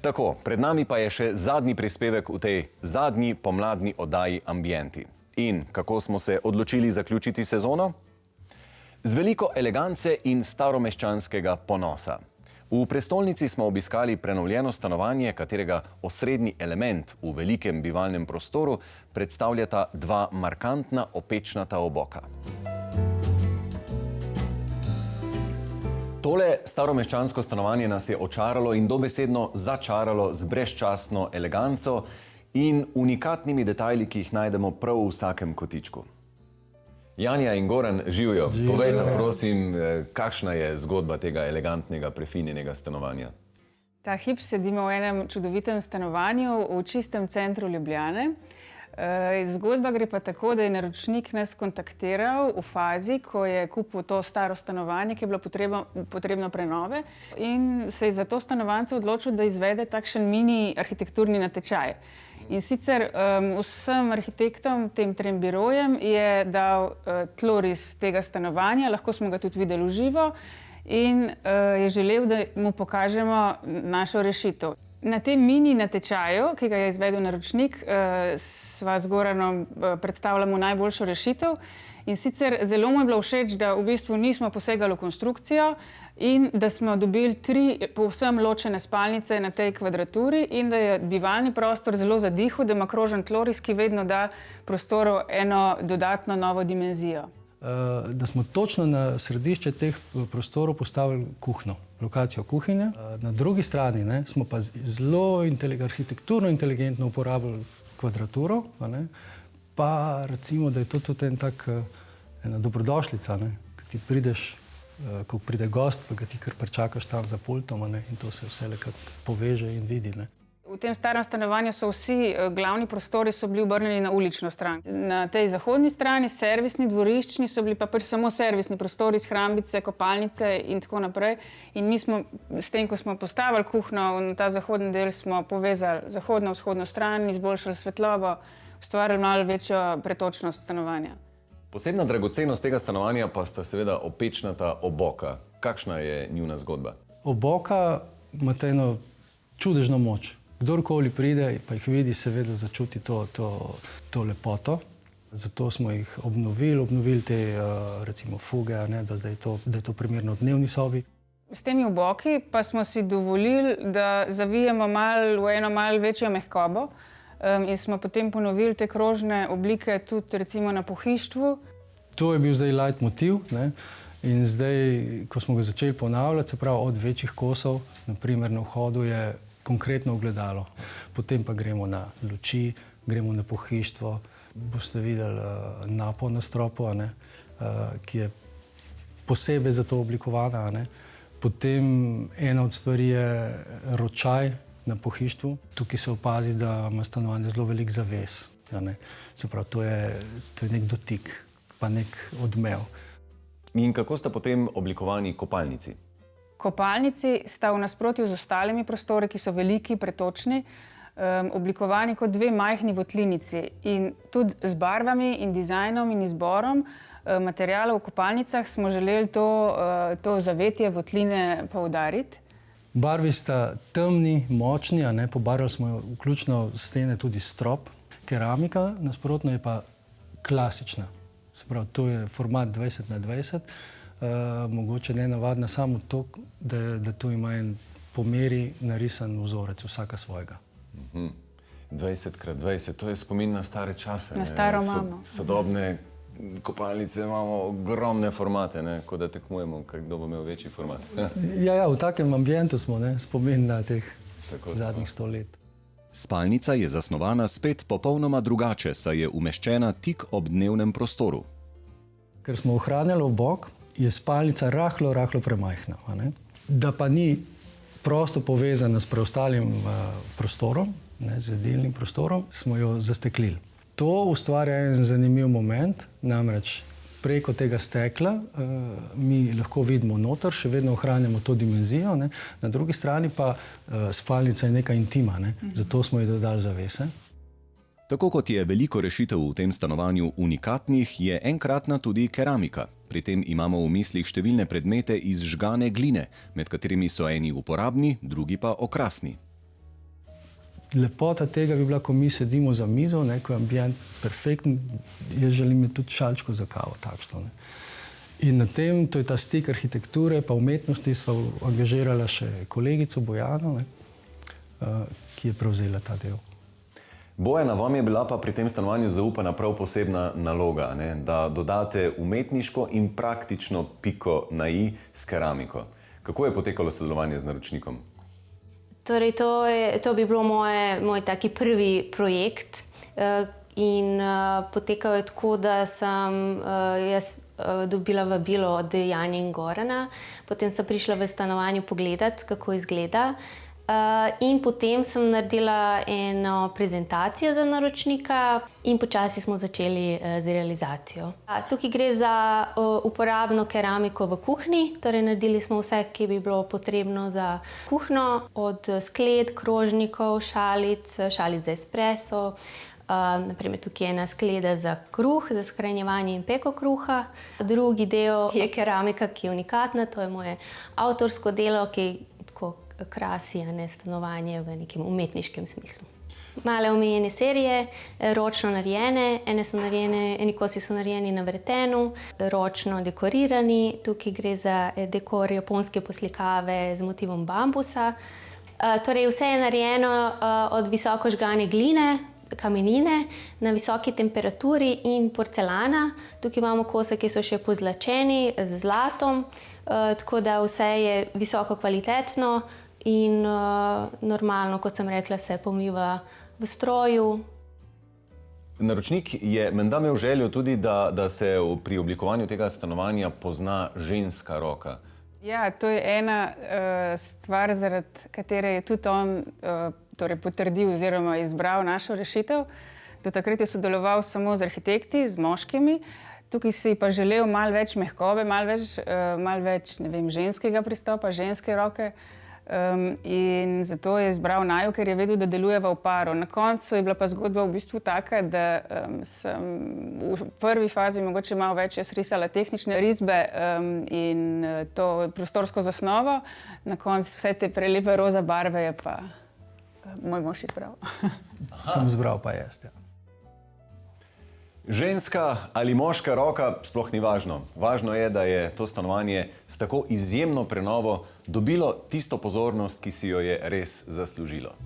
Tako, pred nami pa je še zadnji prispevek v tej zadnji pomladni oddaji Ambienti. In kako smo se odločili zaključiti sezono? Z veliko elegance in staromeščanskega ponosa. V prestolnici smo obiskali prenovljeno stanovanje, katerega osrednji element v velikem bivalnem prostoru predstavljata dva markantna opečnata oboka. Tole staromeščansko stanovanje nas je očaralo in dobesedno začaralo z brezčasno eleganco in unikatnimi detajli, ki jih najdemo prav v vsakem kotičku. Janja in Goran, živijo. Povejte, prosim, kakšna je zgodba tega elegantnega, prefinjenega stanovanja? Ta hip sedimo v enem čudovitem stanovanju v čistem centru Ljubljane. Zgodba gre pa tako, da je naročnik nas kontaktiral v fazi, ko je kupil to staro stanovanje, ki je bilo potrebno prenove, in se je za to stanovanje odločil, da izvede takšen mini arhitekturni natečaj. In sicer vsem arhitektom, tem trem birojem, je dal tloris tega stanovanja, lahko smo ga tudi videli v živo, in je želel, da mu pokažemo našo rešitev. Na tem mini natečaju, ki ga je izvedel naročnik, sva z Goranom predstavljamo najboljšo rešitev. In sicer zelo mu je bilo všeč, da v bistvu nismo posegali v konstrukcijo in da smo dobili 3 povsem ločene spalnice na tej kvadraturi in da je bivalni prostor zelo zadihal, da ima krožen tloris, ki vedno da prostoru eno dodatno novo dimenzijo. Da smo točno na središče teh prostorov postavili kuhinjo, lokacijo kuhinje. Na drugi strani smo pa zelo arhitekturno inteligentno uporabili kvadraturo, pa recimo, da je to tudi ena dobrodošlica, ko ti prideš, ko pride gost, pa ga ti kar pričakaš tam za pultom, in to se vse nekako poveže in vidi. V tem starem stanovanju so vsi glavni prostori so bili obrnjeni na ulično stran. Na tej zahodni strani, servisni, dvoriščni, so bili pa samo servisni prostori, shrambice, kopalnice in tako naprej. In mi smo s tem, ko smo postavili kuhinjo na ta zahodni del, smo povezali zahodno, vzhodno stran, izboljšali svetlobo, ustvarili malo večjo pretočnost stanovanja. Posebna dragocenost tega stanovanja pa sta seveda opečnata oboka. Kakšna je njuna zgodba? Oboka imata eno čudežno moč. Kdorkoli pride, pa jih vidi, seveda začuti to lepoto. Zato smo jih obnovili te recimo fuge, da je to primerno v dnevni sobi. S temi oboki pa smo si dovolili, da zavijemo v eno malo večjo mehkobo in smo potem ponovili te krožne oblike tudi recimo na pohištvu. To je bil zdaj leitmotiv, in zdaj, ko smo ga začeli ponavljati, se pravi od večjih kosov, naprimer na vhodu je konkretno ogledalo. Potem pa gremo na luči, gremo na pohištvo. Boste videli napo na stropu, ki je posebej za to oblikovana. Potem ena od stvari je ročaj na pohištvu. Tukaj se opazi, da ima stanovanje zelo velik zaves. Se pravi, to je nek dotik, pa nek odmev. In kako sta potem oblikovani kopalnici? Kopalnici sta v nasprotju z ostalimi prostori, ki so veliki, pretočni, oblikovani kot 2 majhni votlinici. In tudi z barvami in dizajnom in izborom materialov v kopalnicah smo želeli to zavetje votline poudariti. Barvi sta temni, močni, pobarvali smo vključno stene tudi strop. Keramika, nasprotno, je pa klasična. Se pravi, to je format 20x20. Mogoče ne navadna samo to, da tu ima en po meri narisan vzorec, vsaka svojega. 20x20, to je spomin na stare čase. Na staro mamo. Sodobne kopalnice imamo ogromne formate, kot da tekmujemo, kdo bo imel večji format. Ja, v takem ambientu smo, spomin na teh zadnjih 100 let. Spalnica je zasnovana spet popolnoma drugače, saj je umeščena tik ob dnevnem prostoru. Ker smo ohranjali obok, je spalnica rahlo premajhna. Da pa ni prosto povezana s preostalim prostorom, z delnim prostorom, smo jo zasteklili. To ustvarja en zanimiv moment, namreč preko tega stekla mi lahko vidimo noter, še vedno ohranjamo to dimenzijo, na drugi strani pa spalnica je neka intima, zato smo ji dodali zavese. Tako kot je veliko rešitev v tem stanovanju unikatnih, je enkratna tudi keramika. Pri tem imamo v mislih številne predmete iz žgane gline, med katerimi so eni uporabni, drugi pa okrasni. lepota tega bi bila, ko mi sedimo za mizo, ne, ko je ambient perfekten, jaz želim imeti tudi šalčko za kavo, takšno. Ne. In na tem, to je ta stik arhitekture pa umetnosti, sva angažirala še kolegico Bojano, ne, ki je prevzela ta del. Bojana, vam je bila pa pri tem stanovanju zaupana prav posebna naloga, ne? Da dodate umetniško in praktično piko na i s keramiko. Kako je potekalo sodelovanje z naročnikom? Torej, to bi bilo moj taki prvi projekt in potekalo je tako, da sem jaz dobila vabilo od Janje in Gorana, potem sem prišla v stanovanju pogledati, kako izgleda. In potem sem naredila eno prezentacijo za naročnika in počasi smo začeli z realizacijo. Tukaj gre za uporabno keramiko v kuhinji, torej naredili smo vse, ki bi bilo potrebno za kuhinjo, od skled, krožnikov, šalic za espresso. Naprimer, tukaj je ena skleda za kruh, za shranjevanje in peko kruha. Drugi del je keramika, ki je unikatna, to je moje avtorsko delo, ki tako krasi stanovanje v nekem umetniškem smislu. Male omejene serije, ročno narejene, eni kosi so narejeni na vretenu, ročno dekorirani. Tukaj gre za dekor japonske poslikave z motivom bambusa. Torej, vse je narejeno od visoko žgane gline, kamenine, na visoki temperaturi in porcelana. Tukaj imamo kose, ki so še pozlačeni z zlatom, tako da vse je visoko kvalitetno in normalno, kot sem rekla, se pomiva v stroju. Naročnik je menda imel željo tudi, da se pri oblikovanju tega stanovanja pozna ženska roka. Ja, to je ena stvar, zaradi katere je tudi on torej potrdil oziroma izbral našo rešitev. Do takrat je sodeloval samo z arhitekti, z moškimi. Tukaj si pa želel malo več mehkobe, malo več, ne vem, ženskega pristopa, ženske roke. In zato je izbral naju, ker je vedel, da delujeva v paru. Na koncu je bila pa zgodba v bistvu taka, da sem v prvi fazi mogoče malo več jaz risala tehnične risbe in to prostorsko zasnovo. Na koncu vse te prelepe roza barve je pa moj mož izbral. Sem izbral pa jaz, ja. Ženska ali moška roka sploh ni važno. Važno je, da je to stanovanje s tako izjemno prenovo dobilo tisto pozornost, ki si jo je res zaslužilo.